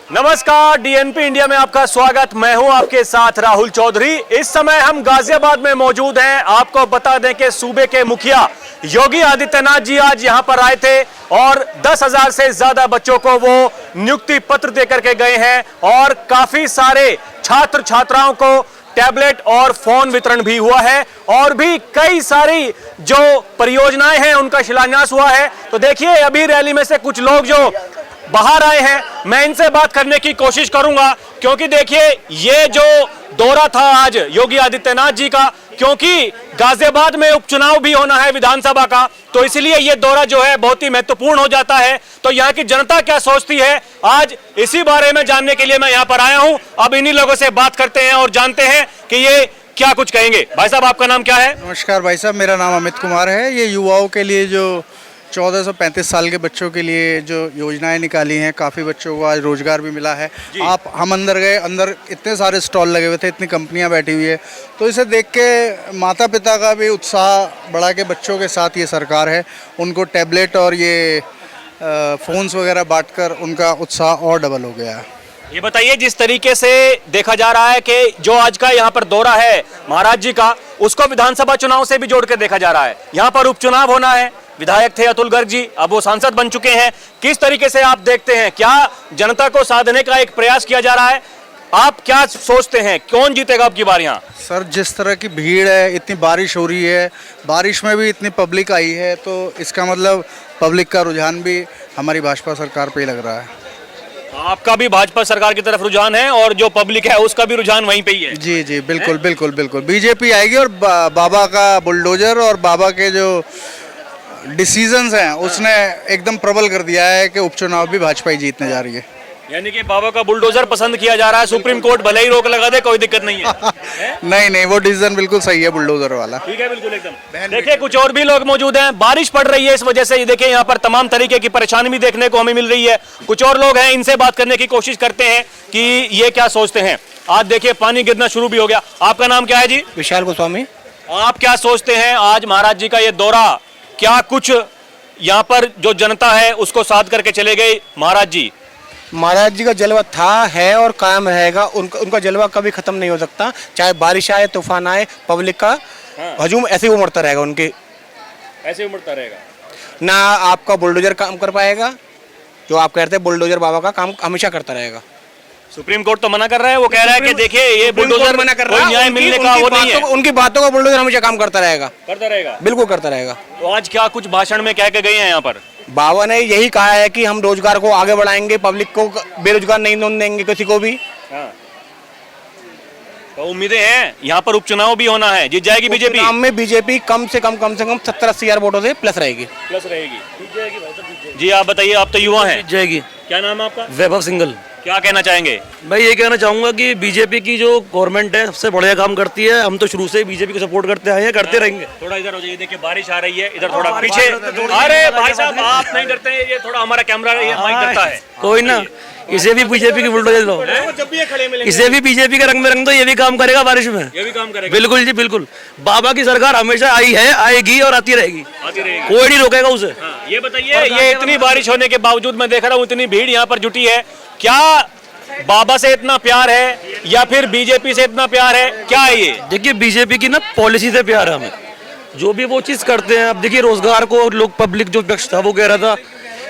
नमस्कार, DNP India में आपका स्वागत। मैं हूं आपके साथ राहुल चौधरी। इस समय हम गाजियाबाद में मौजूद हैं। आपको बता दें कि सूबे के मुखिया योगी आदित्यनाथ जी आज यहां पर आए थे और 10,000 से ज्यादा बच्चों को वो नियुक्ति पत्र देकर के गए हैं और काफी सारे छात्र छात्राओं को टैबलेट और फोन वितरण भी हुआ है और भी कई सारी जो परियोजनाएं हैं उनका शिलान्यास हुआ है। तो देखिए, अभी रैली में से कुछ लोग जो बाहर आए हैं, मैं इनसे बात करने की कोशिश करूंगा, क्योंकि देखिए ये जो दौरा था आज योगी आदित्यनाथ जी का, क्योंकि गाजियाबाद में उपचुनाव भी होना है विधानसभा का, तो इसलिए ये दौरा जो है बहुत ही महत्वपूर्ण हो जाता है। तो यहाँ की जनता क्या सोचती है, आज इसी बारे में जानने के लिए मैं यहाँ पर आया हूँ। अब इन्हीं लोगों से बात करते हैं और जानते हैं कि ये क्या कुछ कहेंगे। भाई साहब, आपका नाम क्या है? नमस्कार भाई साहब, मेरा नाम अमित कुमार है। ये युवाओं के लिए जो 14 से 35 साल के बच्चों के लिए जो योजनाएं निकाली हैं, काफ़ी बच्चों को आज रोजगार भी मिला है। हम अंदर गए, अंदर इतने सारे स्टॉल लगे हुए थे, इतनी कंपनियां बैठी हुई है, तो इसे देख के माता पिता का भी उत्साह बढ़ा के बच्चों के साथ ये सरकार है, उनको टैबलेट और ये फ़ोन्स वगैरह बांटकर उनका उत्साह और डबल हो गया है। ये बताइए, जिस तरीके से देखा जा रहा है कि जो आज का यहाँ पर दौरा है महाराज जी का, उसको विधानसभा चुनाव से भी जोड़ के देखा जा रहा है। यहाँ पर उपचुनाव होना है, विधायक थे अतुल गर्ग जी, अब वो सांसद बन चुके हैं। किस तरीके से आप देखते हैं, क्या जनता को साधने का एक प्रयास किया जा रहा है? आप क्या सोचते हैं, कौन जीतेगा अब की बार यहाँ? सर, जिस तरह की भीड़ है, इतनी बारिश हो रही है, बारिश में भी इतनी पब्लिक आई है, तो इसका मतलब पब्लिक का रुझान भी हमारी भाजपा सरकार पे ही लग रहा है। आपका भी भाजपा सरकार की तरफ रुझान है और जो पब्लिक है उसका भी रुझान वहीं पे ही है? जी जी, बिल्कुल बिल्कुल बिल्कुल। बीजेपी आएगी और बाबा का बुलडोजर और बाबा के जो डिसीजंस हैं उसने एकदम प्रबल कर दिया है कि उपचुनाव भी भाजपा ही जीतने जा रही है। यानी कि बाबा का बुलडोजर पसंद किया जा रहा है। सुप्रीम कोर्ट भले ही रोक लगा दे, कोई दिक्कत नहीं है। नहीं नहीं, वो डिसीजन बिल्कुल सही है, बुलडोजर वाला। ठीक है, बिल्कुल एकदम। देखिए, कुछ और भी लोग मौजूद हैं। बारिश पड़ रही है, इस वजह से ये देखिए यहाँ पर तमाम तरीके की परेशानी भी देखने को हमें मिल रही है। कुछ और लोग हैं, इनसे बात करने की कोशिश करते हैं कि ये क्या सोचते हैं। आज देखिए पानी गिरना शुरू भी हो गया। आपका नाम क्या है जी? विशाल गोस्वामी। आप क्या सोचते हैं, आज महाराज जी का ये दौरा, क्या कुछ यहाँ पर जो जनता है उसको साथ करके चले गए महाराज जी? महाराज जी का जलवा था, है और कायम रहेगा। उनका जलवा कभी खत्म नहीं हो सकता। चाहे बारिश आए, तूफान आए, पब्लिक का हजूम ऐसे ही उमड़ता रहेगा। उनके ऐसे उमड़ता रहेगा। ना आपका बुलडोजर काम कर पाएगा, जो आप कहते हैं बुलडोजर बाबा का काम हमेशा करता रहेगा। सुप्रीम कोर्ट तो मना कर रहा है, वो कह रहा है कि देखिए ये बुलडोजर मना कर रहा है, न्याय मिलने का वो नहीं है। उनकी बातों का बुलडोजर हमेशा काम करता रहेगा। बिल्कुल करता रहेगा। तो आज क्या कुछ भाषण में कह के गए हैं यहाँ पर? बाबा ने यही कहा है कि हम रोजगार को आगे बढ़ाएंगे, पब्लिक को बेरोजगार नहीं होने देंगे किसी को भी। तो उम्मीदें हैं, यहाँ पर उपचुनाव भी होना है, जीत जाएगी बीजेपी? उपचुनाव में बीजेपी कम से कम 70-80 हजार वोटों से प्लस रहेगी। जी आप बताइए, आप तो युवा हैं। जाएगी। क्या नाम है आपका? वैभव सिंघल। क्या कहना चाहेंगे? मैं ये कहना चाहूंगा कि बीजेपी की जो गवर्नमेंट है सबसे बढ़िया काम करती है। हम तो शुरू से बीजेपी को सपोर्ट करते आए हैं, करते रहेंगे। थोड़ा इधर हो जाइए, देखिए बारिश आ रही है, इधर थोड़ा पीछे। अरे भाई साहब, आप नहीं डरते हैं? ये थोड़ा हमारा कैमरा माइक डरता है। कोई ना, इसे भी बीजेपी की बुलडोजर दो, इसे भी बीजेपी का रंग में रंग दो, ये भी काम करेगा बारिश में। ये भी काम करेगा। बिल्कुल जी बिल्कुल। बाबा की सरकार हमेशा आई है, आएगी और आती रहेगी, कोई नहीं रोकेगा उसे। ये बताइए, ये इतनी बारिश होने के बावजूद मैं देख रहा हूँ इतनी भीड़ यहाँ पर जुटी है, क्या बाबा से इतना प्यार है या फिर बीजेपी से इतना प्यार है, क्या है ये? देखिए, बीजेपी की ना पॉलिसी से प्यार है हमें, जो भी वो चीज करते हैं। अब देखिए, रोजगार को लोग, पब्लिक जो पक्ष था वो कह रहा था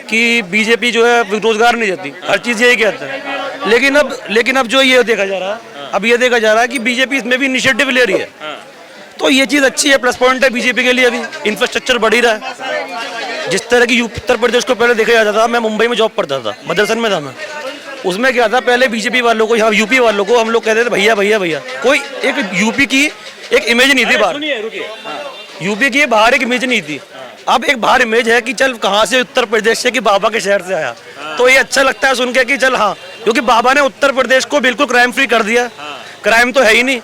कि बीजेपी जो है रोजगार नहीं देती, हर चीज यही कहता है। लेकिन अब जो ये देखा जा रहा है, अब ये देखा जा रहा है कि बीजेपी इसमें भी इनिशिएटिव ले रही है, तो ये चीज अच्छी है, प्लस पॉइंट है बीजेपी के लिए। अभी इंफ्रास्ट्रक्चर बढ़ ही रहा है। जिस तरह की उत्तर प्रदेश को पहले देखा जाता था, मैं मुंबई में जॉब करता था, मदरसन में था मैं, उसमें क्या था, पहले बीजेपी वालों को, यहाँ यूपी वालों को हम लोग कहते थे भैया भैया भैया। कोई एक यूपी की एक इमेज नहीं थी बाहर, यूपी की बाहर एक इमेज नहीं थी। अब एक बाहर इमेज है कि चल कहाँ से, उत्तर प्रदेश से, कि बाबा के शहर से आया। तो ये अच्छा लगता है सुन के कि चल हाँ, क्योंकि बाबा ने उत्तर प्रदेश को बिल्कुल क्राइम फ्री कर दिया। क्राइम तो है ही नहीं।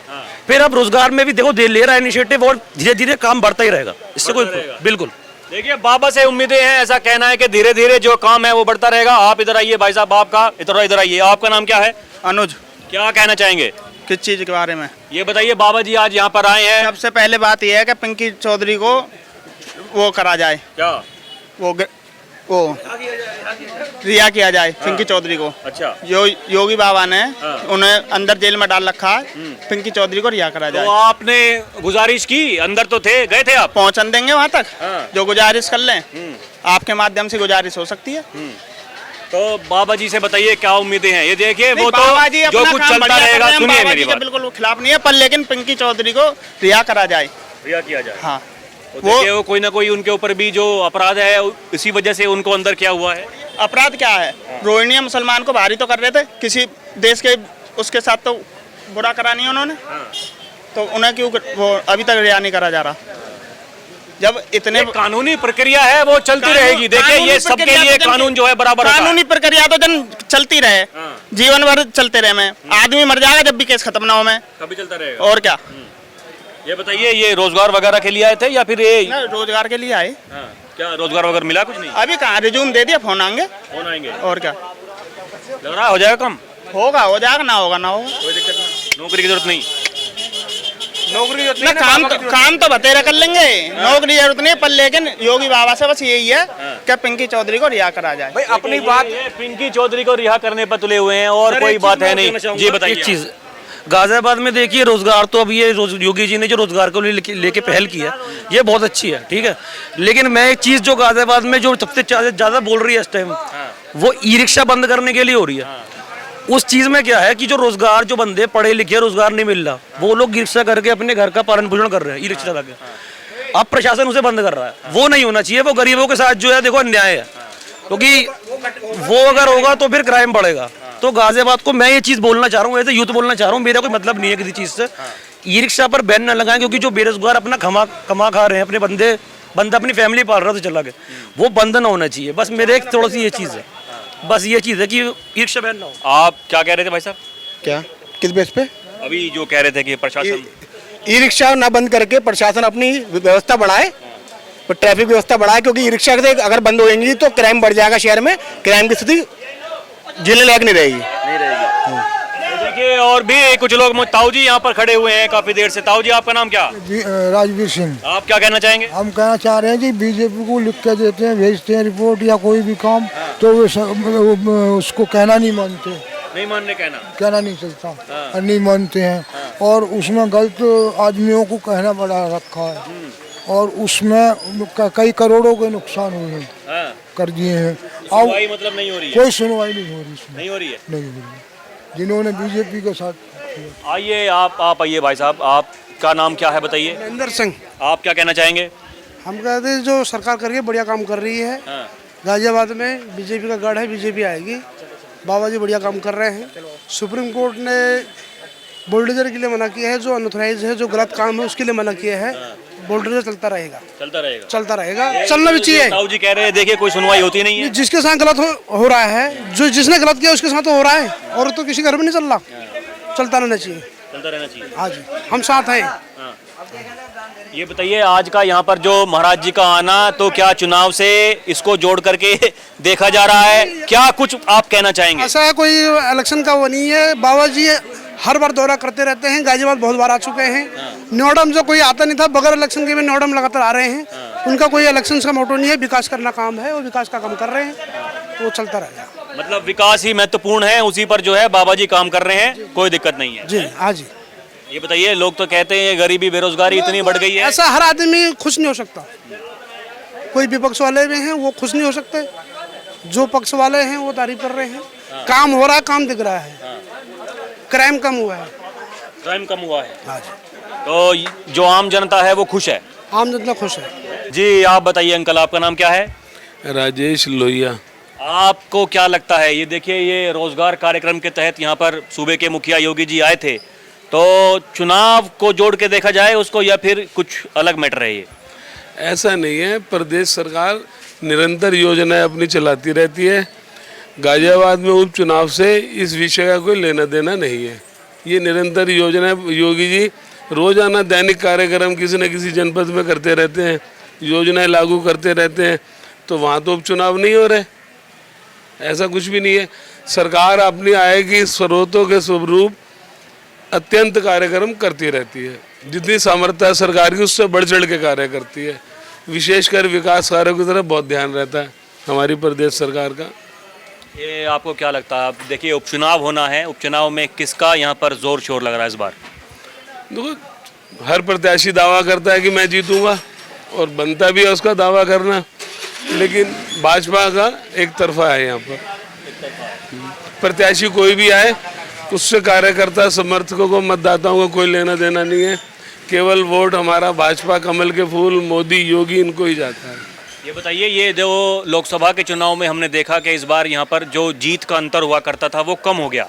फिर अब रोजगार में भी देखो ले रहा है इनिशिएटिव, और धीरे धीरे काम बढ़ता ही रहेगा, इससे कोई बिल्कुल। देखिए, बाबा से उम्मीदें हैं, ऐसा कहना है कि धीरे धीरे जो काम है वो बढ़ता रहेगा। आप इधर आइए भाई साहब, आपका इधर आइए। आपका नाम क्या है? अनुज। क्या कहना चाहेंगे किस चीज के बारे में? ये बताइए, बाबा जी आज यहाँ पर आए हैं। सबसे पहले बात यह है कि पिंकी चौधरी को वो करा जाए, क्या को रिहा किया जाए, पिंकी चौधरी को। अच्छा, जो योगी बाबा ने हाँ। उन्हें अंदर जेल में डाल रखा है, पिंकी चौधरी को रिहा करा तो जाए। आपने गुजारिश की, अंदर तो थे, गए थे आप? पहुंचन देंगे वहां तक, हाँ। जो गुजारिश कर लें, आपके माध्यम से गुजारिश हो सकती है। तो बाबा जी से बताइए क्या उम्मीदें हैं? ये देखिए नहीं, वो बाबा जी तो जो अपना कुछ काम चलता बढ़िया कर रहेगा, रहे हैं, सुनिए बाबा मेरी जी के बात। बिल्कुल खिलाफ नहीं है, पर लेकिन पिंकी चौधरी को रिहा करा जाए। रिहा किया जाए। हाँ, तो देखिए वो कोई ना कोई उनके ऊपर भी जो अपराध है इसी वजह से उनको अंदर क्या हुआ है। अपराध क्या है? रोहिणी मुसलमान को भारी तो कर रहे थे, किसी देश के उसके साथ तो बुरा करा नहीं उन्होंने, तो उन्हें क्यों वो अभी तक रिहा नहीं करा जा रहा? जब इतने ये कानूनी प्रक्रिया है वो चलती रहेगी। देखिए ये सबके लिए कानून जो है बराबर होता है। कानूनी प्रक्रिया तो जन चलती रहे, जीवन भर चलते रहे। मैं आदमी मर जाएगा जब भी केस खत्म ना हो, मैं कभी चलता रहेगा। और क्या। ये बताइए ये रोजगार वगैरह के लिए आए थे या फिर ये ना, रोजगार के लिए आए। क्या रोजगार वगैरह मिला? कुछ नहीं, अभी कहाँ रिज्यूम दे दिया, फोन आएंगे। फोन आएंगे। और क्या, लग रहा है हो जाएगा कम? होगा, हो जाएगा, ना होगा ना होगा, कोई दिक्कत नहीं, नौकरी की जरूरत नहीं। नौकरी की ना काम तो बतेरा कर लेंगे, नौकरी जरूरत नहीं, पर लेकिन योगी बाबा से बस यही है कि पिंकी चौधरी को रिहा करा जाए। भाई अपनी बात ये पिंकी चौधरी को रिहा करने पर तुले हुए हैं और कोई बात है नहीं। जी बताइए। एक चीज गाजियाबाद में देखिए, रोजगार तो अभी ये योगी जी ने जो रोजगार को लेके पहल की है ये बहुत अच्छी है, ठीक है। लेकिन मैं एक चीज जो गाजियाबाद में जो सबसे ज्यादा बोल रही है इस टाइम, वो ई रिक्शा बंद करने के लिए हो रही है। उस चीज में क्या है कि जो रोजगार, जो बंदे पढ़े लिखे रोजगार नहीं मिल रहा, वो लोग ई रिक्शा करके अपने घर का पालन पोषण कर रहे हैं, ई रिक्शा लगा के। अब प्रशासन उसे बंद कर रहा है, वो नहीं होना चाहिए। वो गरीबों के साथ जो है देखो अन्याय है, क्योंकि वो अगर होगा तो फिर क्राइम बढ़ेगा। तो गाजियाबाद को मैं ये चीज बोलना चाह रहा हूँ, ऐसे यूथ बोलना चाह रहा हूँ, मेरा कोई मतलब नहीं है किसी चीज से। ई रिक्शा पर बैन न लगाएं, क्योंकि जो बेरोजगार अपना कमा खा रहे हैं, अपने बंदा अपनी फैमिली पाल रहा है तो चला गया, वो बंद ना होना चाहिए। बस मेरे एक थोड़ा सी ये चीज है, बस ये चीज है कि ई रिक्शा बैन ना हो। आप क्या कह रहे थे भाई साहब? क्या, किस बेस पे? अभी जो कह रहे थे कि प्रशासन ई रिक्शा ना बंद करके प्रशासन अपनी व्यवस्था बढ़ाए, ट्रैफिक व्यवस्था बढ़ाए, क्योंकि ई रिक्शा से अगर बंद होएंगी तो क्राइम बढ़ जाएगा शहर में, क्राइम की स्थिति झेलने लायक नहीं रहेगी। तो देखिए और भी कुछ लोग, ताऊ जी यहाँ पर खड़े हुए हैं काफी देर से। ताऊ जी आपका नाम क्या? राजवीर सिंह। आप क्या कहना चाहेंगे? हम कहना चाह रहे हैं जी, बीजेपी को लिख के देते हैं, भेजते हैं रिपोर्ट या कोई भी काम, तो वो उसको कहना नहीं मानते, नहीं मानने कहना नहीं चलता, नहीं मानते हैं। और उसमें गलत आदमियों को कहना पड़ा रखा है, और उसमें कई करोड़ों के नुकसान हुए हैं, कर दिए हैं। अब मतलब नहीं हो रही है, कोई सुनवाई नहीं हो रही इसमें, नहीं हो रही है। नहीं हो रही है, जिन्होंने बीजेपी के साथ किया। आइए आप आइए भाई साहब, आपका नाम क्या है बताइए? नरेंद्र सिंह। आप क्या कहना चाहेंगे? हम कहते हैं जो सरकार कर रही है बढ़िया काम कर रही है। गाजियाबाद में बीजेपी का गढ़ है, बीजेपी आएगी। बाबा जी बढ़िया काम कर रहे हैं। सुप्रीम कोर्ट ने बुलडोजर के लिए मना किया है, जो अनऑथराइज है, जो गलत काम है उसके लिए मना किया है। बुलडोजर चलता रहेगा, चलता रहेगा, चलना भी चाहिए। ताऊ जी कह रहे हैं देखिए कोई सुनवाई होती नहीं है। जिसके साथ गलत हो रहा है, जो जिसने गलत किया उसके साथ तो हो रहा है, और तो किसी घर में नहीं चल रहा, चलता रहना चाहिए, चलता रहना चाहिए। हाँ जी, हम साथ हैं। ये बताइए आज का यहाँ पर जो महाराज जी का आना, तो क्या चुनाव से इसको जोड़ करके देखा जा रहा है? क्या कुछ आप कहना चाहेंगे? ऐसा है, कोई इलेक्शन का वो नहीं है। बाबा जी हर बार दौरा करते रहते हैं, गाजियाबाद बहुत बार आ चुके हैं। नोडम जो कोई आता नहीं था, बगैर इलेक्शन के भी नोडम लगातार आ रहे हैं। उनका कोई इलेक्शन का मोटो नहीं है, विकास करना काम है, वो विकास का काम कर रहे हैं, तो वो चलता रहेगा। मतलब विकास ही महत्वपूर्ण है, उसी पर जो है बाबा जी काम कर रहे हैं, कोई दिक्कत नहीं है। जी हाँ जी। ये बताइए, लोग तो कहते हैं गरीबी बेरोजगारी इतनी बढ़ गई है। ऐसा हर आदमी खुश नहीं हो सकता, कोई विपक्ष वाले भी हैं वो खुश नहीं हो सकते, जो पक्ष वाले हैं वो तारीफ कर रहे हैं। काम हो रहा है, काम दिख रहा है, क्राइम कम हुआ है, क्राइम कम हुआ है। हाँ जी, तो जो आम जनता है वो खुश है। आम जनता खुश है। जी आप बताइए अंकल, आपका नाम क्या है? राजेश लोहिया। आपको क्या लगता है, ये देखिए ये रोजगार कार्यक्रम के तहत यहाँ पर सूबे के मुखिया योगी जी आए थे, तो चुनाव को जोड़ के देखा जाए उसको, या फिर कुछ अलग मैटर है ये? ऐसा नहीं है, प्रदेश सरकार निरंतर योजनाएं अपनी चलाती रहती है। गाजियाबाद में उपचुनाव से इस विषय का कोई लेना देना नहीं है। ये निरंतर योजनाएं योगी जी रोजाना दैनिक कार्यक्रम किसी न किसी जनपद में करते रहते हैं, योजनाएं लागू करते रहते हैं, तो वहाँ तो उपचुनाव नहीं हो रहे, ऐसा कुछ भी नहीं है। सरकार अपनी आय की स्रोतों के स्वरूप अत्यंत कार्यक्रम करती रहती है। जितनी सामर्थ्य है सरकार की उससे बढ़ चढ़ के कार्य करती है। विशेषकर विकास कार्यों की तरफ बहुत ध्यान रहता है। हमारी प्रदेश सरकार का। ये आपको क्या लगता है? अब देखिए उपचुनाव होना है, उपचुनाव में किसका यहाँ पर जोर शोर लग रहा है इस बार? देखो हर प्रत्याशी दावा करता है कि मैं जीतूंगा और बनता भी है उसका दावा करना, लेकिन भाजपा का एक तरफा है यहाँ पर। प्रत्याशी कोई भी आए उससे कार्यकर्ता समर्थकों को मतदाताओं को कोई लेना देना नहीं है, केवल वोट हमारा भाजपा, कमल के फूल, मोदी, योगी इनको ही जाता है। ये बताइए, ये जो लोकसभा के चुनाव में हमने देखा कि इस बार यहाँ पर जो जीत का अंतर हुआ करता था वो कम हो गया,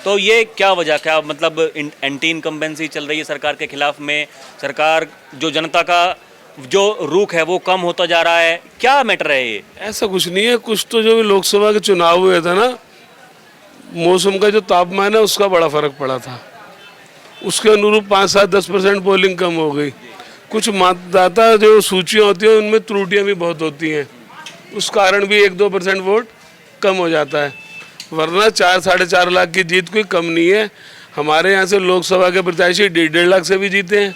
तो ये क्या वजह, क्या मतलब एंटी इनकम्बेंसी चल रही है सरकार के खिलाफ में? सरकार जो जनता का जो रुख है वो कम होता जा रहा है, क्या मैटर है ये? ऐसा कुछ नहीं है, कुछ तो जो भी लोकसभा के चुनाव हुए थे ना, मौसम का जो तापमान है उसका बड़ा फर्क पड़ा था, उसके अनुरूप 5-7-10% पोलिंग कम हो गई। कुछ मतदाता जो सूचियाँ होती हैं उनमें त्रुटियाँ भी बहुत होती हैं, उस कारण भी 1-2% वोट कम हो जाता है, वरना 4-4.5 लाख की जीत कोई कम नहीं है। हमारे यहाँ से लोकसभा के प्रत्याशी 1.5 लाख से भी जीते हैं।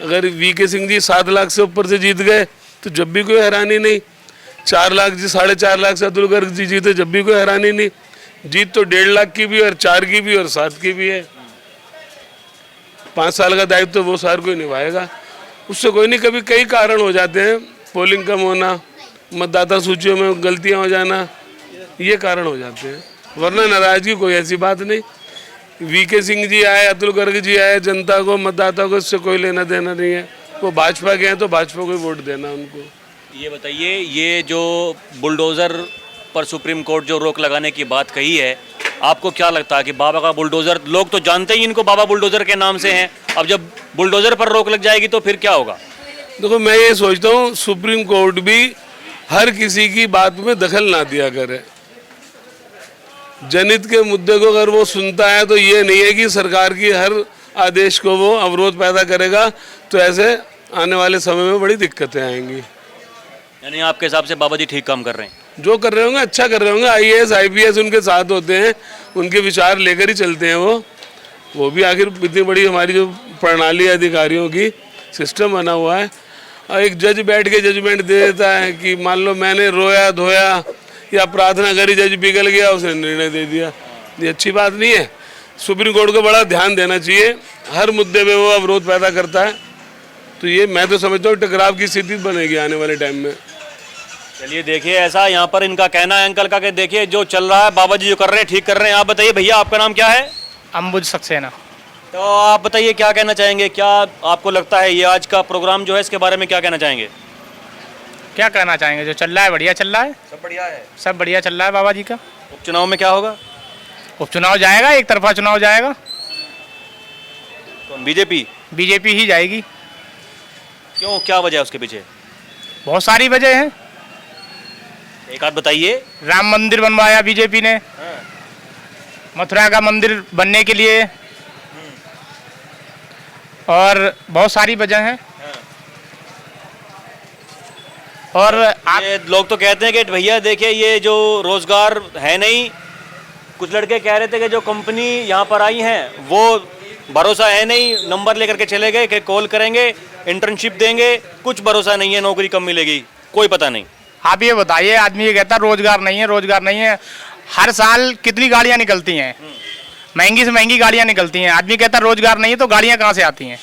अगर वीके सिंह जी 7 लाख से ऊपर से जीत गए तो जब भी कोई हैरानी नहीं, 4 लाख जी 4.5 लाख से अतुल गर्ग जी जीते जब भी कोई हैरानी नहीं। जीत तो 1.5 लाख की भी और 4 की भी और 7 की भी है। 5 साल का दायित्व तो वो सार कोई निभाएगा, उससे कोई नहीं। कभी कई कारण हो जाते हैं, पोलिंग कम होना, मतदाता सूचियों में गलतियां हो जाना, ये कारण हो जाते हैं, वरना नाराजगी कोई ऐसी बात नहीं। वीके सिंह जी आए, अतुल गर्ग जी आए, जनता को, मतदाता को इससे कोई लेना देना नहीं है। वो भाजपा के हैं तो भाजपा को वोट देना उनको। ये बताइए, ये जो बुलडोज़र पर सुप्रीम कोर्ट जो रोक लगाने की बात कही है, आपको क्या लगता है कि बाबा का बुलडोज़र, लोग तो जानते ही इनको बाबा बुलडोज़र के नाम से हैं, अब जब बुलडोज़र पर रोक लग जाएगी तो फिर क्या होगा? देखो मैं ये सोचता हूँ सुप्रीम कोर्ट भी हर किसी की बात में दखल ना दिया करे। जनहित के मुद्दे को अगर वो सुनता है तो ये नहीं है कि सरकार की हर आदेश को वो अवरोध पैदा करेगा, तो ऐसे आने वाले समय में बड़ी दिक्कतें आएंगी। यानी आपके हिसाब से बाबा जी ठीक काम कर रहे हैं? जो कर रहे होंगे अच्छा कर रहे होंगे। IAS IPS उनके साथ होते हैं, उनके विचार लेकर ही चलते हैं वो भी आखिर इतनी बड़ी हमारी जो प्रणाली है अधिकारियों की सिस्टम बना हुआ है। और एक जज बैठ के जजमेंट दे देता है कि मान लो मैंने रोया धोया या प्रार्थना करी, जज पिघल गया, उसने निर्णय दे दिया, ये अच्छी बात नहीं है। सुप्रीम कोर्ट को बड़ा ध्यान देना चाहिए, हर मुद्दे पे वो अवरोध पैदा करता है, तो ये मैं तो समझता हूँ टकराव की स्थिति बनेगी आने वाले टाइम में। चलिए देखिए, ऐसा यहाँ पर इनका कहना है अंकल का कि देखिए जो चल रहा है बाबा जी जो कर रहे हैं ठीक कर रहे हैं। आप बताइए भैया, आपका नाम क्या है? अंबुज सक्सेना। तो आप बताइए क्या कहना चाहेंगे, क्या आपको लगता है ये आज का प्रोग्राम जो है इसके बारे में क्या कहना चाहेंगे? क्या कहना चाहेंगे, जो चल रहा है बढ़िया चल रहा है, सब बढ़िया है, सब बढ़िया चल रहा है बाबा जी का। उपचुनाव में क्या होगा? उपचुनाव जाएगा, एक तरफा चुनाव जाएगा, तो बीजेपी ही जाएगी। क्यों, क्या वजह है उसके पीछे? बहुत सारी वजह है। एक आध बताइए। राम मंदिर बनवाया बीजेपी ने, मथुरा का मंदिर बनने के लिए, और बहुत सारी वजह हैं। और ये लोग तो कहते हैं कि भैया देखिए ये जो रोजगार है नहीं, कुछ लड़के कह रहे थे कि जो कंपनी यहाँ पर आई हैं वो भरोसा है नहीं, नंबर लेकर के चले गए कि कॉल करेंगे, इंटर्नशिप देंगे, कुछ भरोसा नहीं है, नौकरी कब मिलेगी कोई पता नहीं। आप ये बताइए, आदमी ये कहता है रोजगार नहीं है, रोजगार नहीं है। हर साल कितनी गाड़ियाँ निकलती हैं, महंगी से महंगी गाड़ियाँ निकलती हैं। आदमी कहता है रोजगार नहीं है, तो गाड़ियाँ कहाँ से आती हैं?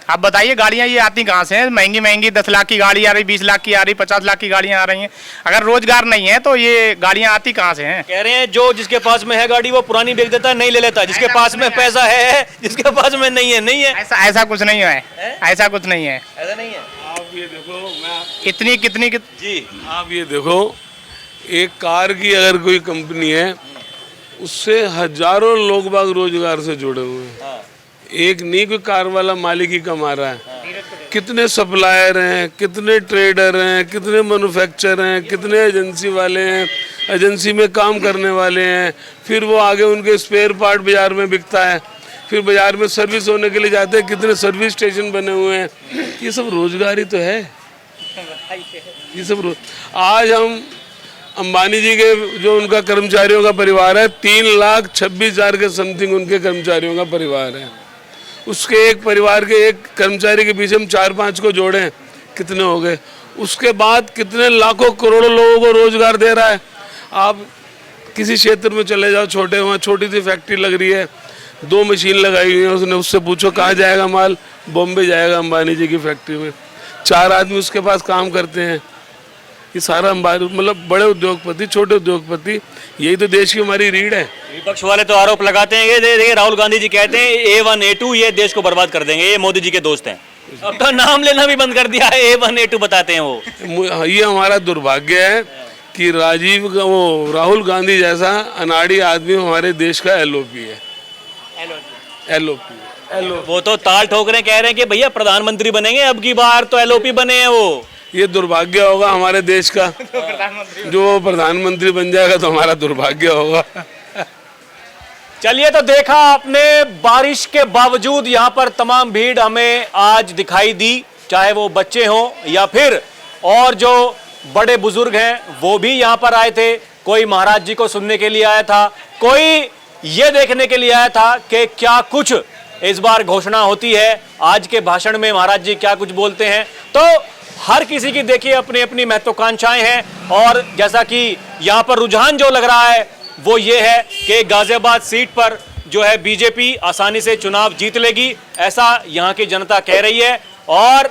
आप बताइए, गाड़ियाँ ये आती कहाँ से हैं? महंगी महंगी 10 लाख की गाड़ी आ रही, 20 लाख की आ रही, 50 लाख की गाड़ियाँ आ रही हैं। अगर रोजगार नहीं है तो ये गाड़ियाँ आती कहाँ से हैं? कह रहे हैं जो जिसके पास में है गाड़ी वो पुरानी बेच देता है, नहीं ले लेता, जिसके पास में पैसा है, जिसके पास में नहीं है नहीं है। ऐसा कुछ नहीं है, ऐसा कुछ नहीं है, ऐसा नहीं है। आप ये देखो, मैं इतनी कितनी जी, आप ये देखो, एक कार की अगर कोई कंपनी है उससे हजारों लोग बाग रोजगार से जुड़े हुए हैं। एक नहीं कोई कार वाला मालिक ही कमा रहा है, कितने सप्लायर हैं, कितने ट्रेडर हैं, कितने मैन्युफैक्चरर हैं, कितने एजेंसी वाले हैं, एजेंसी में काम करने वाले हैं, फिर वो आगे उनके स्पेयर पार्ट बाजार में बिकता है, फिर बाजार में सर्विस होने के लिए जाते हैं, कितने सर्विस स्टेशन बने हुए हैं। ये सब रोजगार ही तो है, ये सब आज हम अंबानी जी के जो उनका कर्मचारियों का परिवार है, 3,26,000 के समथिंग उनके कर्मचारियों का परिवार है। उसके एक परिवार के एक कर्मचारी के पीछे हम 4-5 को जोड़ें, कितने हो गए? उसके बाद कितने लाखों करोड़ों लोगों को रोजगार दे रहा है। आप किसी क्षेत्र में चले जाओ, छोटे वहाँ छोटी सी फैक्ट्री लग रही है, 2 मशीन लगाई हुई है उसने, उससे पूछो कहाँ जाएगा माल, बॉम्बे जाएगा अंबानी जी की फैक्ट्री में। 4 आदमी उसके पास काम करते हैं। ये सारा मतलब बड़े उद्योगपति, छोटे उद्योगपति, यही तो देश की हमारी रीढ़ है। विपक्ष वाले तो आरोप लगाते हैं, ये देखिए राहुल गांधी जी कहते हैं A1 A2 ये देश को बर्बाद कर देंगे, ये मोदी जी के दोस्त हैं। अब तो नाम लेना भी बंद कर दिया है, A1 A2 बताते हैं वो। ये हमारा दुर्भाग्य है कि राहुल गांधी जैसा अनाड़ी आदमी हमारे देश का LOP है। LOP वो तो ताल ठोक रहे, कह रहे हैं कि भैया प्रधानमंत्री बनेंगे अब की बार, तो LOP बने हैं वो। ये दुर्भाग्य होगा हमारे देश का। जो प्रधानमंत्री बन जाएगा तो हमारा दुर्भाग्य होगा। चलिए, तो देखा आपने, बारिश के बावजूद यहाँ पर तमाम भीड़ हमें आज दिखाई दी, चाहे वो बच्चे हों या फिर और जो बड़े बुजुर्ग हैं वो भी यहाँ पर आए थे। कोई महाराज जी को सुनने के लिए आया था, कोई ये देखने के लिए आया था कि क्या कुछ इस बार घोषणा होती है, आज के भाषण में महाराज जी क्या कुछ बोलते हैं। तो हर किसी की देखिए अपनी अपनी महत्वाकांक्षाएं हैं, और जैसा कि यहाँ पर रुझान जो लग रहा है वो ये है कि गाजियाबाद सीट पर जो है बीजेपी आसानी से चुनाव जीत लेगी, ऐसा यहाँ की जनता कह रही है। और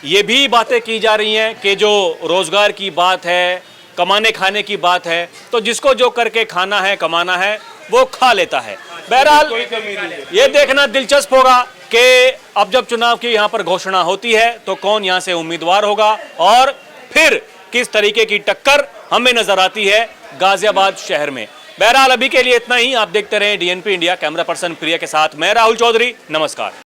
ये भी बातें की जा रही हैं कि जो रोजगार की बात है, कमाने खाने की बात है, तो जिसको जो करके खाना है, कमाना है, वो खा लेता है। बहरहाल ये देखना दिलचस्प होगा कि अब जब चुनाव की यहाँ पर घोषणा होती है तो कौन यहाँ से उम्मीदवार होगा और फिर किस तरीके की टक्कर हमें नजर आती है गाजियाबाद शहर में। बहरहाल अभी के लिए इतना ही। आप देखते रहें DNP इंडिया। कैमरा पर्सन प्रिया के साथ मैं राहुल चौधरी, नमस्कार।